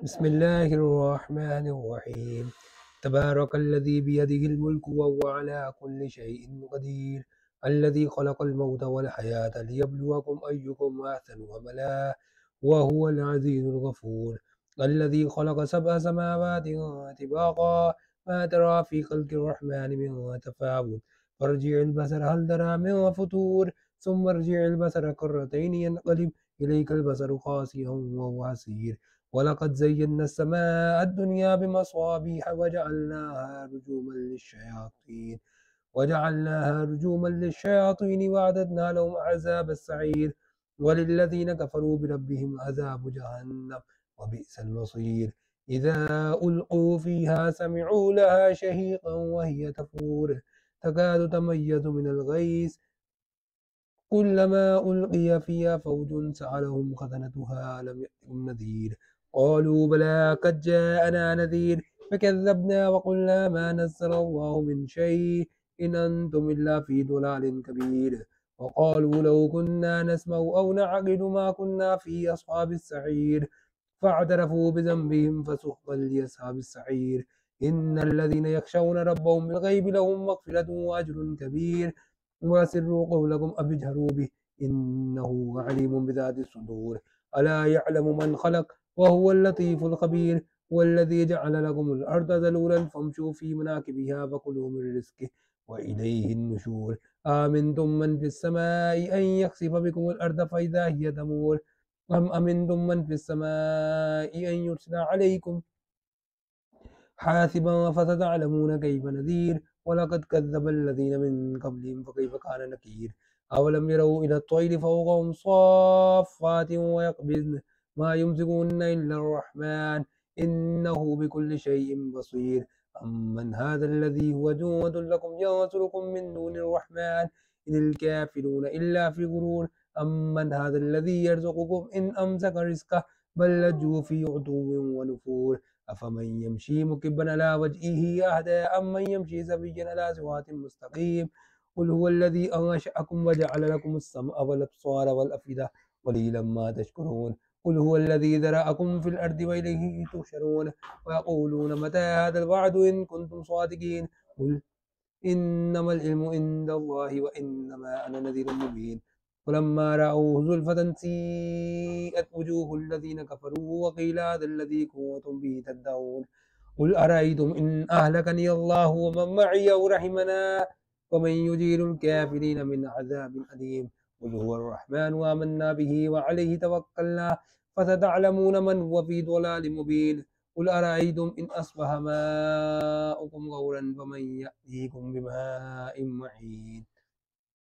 بسم الله الرحمن الرحيم. تبارك الذي بيده الملك وهو على كل شيء قدير، الذي خلق الموت والحياة ليبلوكم أيكم أحسن عملا وهو العزيز الغفور. الذي خلق سبع سماوات طباقا ما ترى في خلق الرحمن من تفاوت، فارجع البصر هل ترى من فطور، ثم ارجع البصر كرتين ينقلب إليك البصر خاسئا وهو حسير. ولقد زينا السماء الدنيا بمصابيح وجعلناها رجوما للشياطين وأعتدنا لهم عذاب السعير. وللذين كفروا بربهم عذاب جهنم وبئس المصير. إذا ألقوا فيها سمعوا لها شهيقا وهي تفور تكاد تميز من الغيظ، كلما ألقي فيها فوج سألهم خزنتها ألم يأتكم نذير، قالوا بلى قد جاءنا نذير فكذبنا وقلنا ما نزل الله من شيء إن أنتم إلا في ضلال كبير. وقالوا لو كنا نسمع أو نعقل ما كنا في أصحاب السعير، فاعترفوا بذنبهم فسحقا لأصحاب السعير. إن الذين يخشون ربهم بالغيب لهم مغفرة وأجر كبير. وأسروا قولكم أو اجهروا به إنه عليم بذات الصدور. ألا يعلم من خلق وهو اللطيف الخبير. والذي جعل لكم الأرض ذلولا فامشوا في مناكبها فكلوا من رزقه وإليه النشور. آمنتم من في السماء أن يخسف بكم الأرض فإذا هي تمور، أم أمنتم من في السماء أن يرسل عليكم حاسبا فستعلمون كيف نذير. ولقد كذب الذين من قبلهم فكيف كان نكير. أولم يروا إلى الطير فوقهم صافات ويقبضن ما يمسكون إلا الرحمن إنه بكل شيء بصير. أمن هذا الذي هو جند لكم ينصركم من دون الرحمن إن الكافرون إلا في غرور. أمن هذا الذي يرزقكم إن أمسك رزقه بل لجوا في عتو ونفور. أفمن يمشي مكبا على وجهه أهدى أمن يمشي سويا على صراط مستقيم. قل هو الذي أنشأكم وجعل لكم السمع والأبصار والأفئدة قليلا ما تشكرون. قل هو الذي ذرأكم في الأرض وإليه تحشرون. ويقولون متى هذا الوعد إن كنتم صادقين. قل إنما العلم عند الله وإنما أنا نذير مبين. فلما رأوه زلفة سيئت وجوه الذين كفروا وقيل هذا الذي كنتم به تدعون. قل أرأيتم إن أهلكني الله ومن معي أو رحمنا ومن يجير الكافرين من عذاب أليم. قل هو الرحمن وآمنا به وعليه توكلنا فستعلمون من هو في ضلال مبين. قل أرأيتم إن أصبح ماؤكم غورا فمن يأتيكم بماء معين.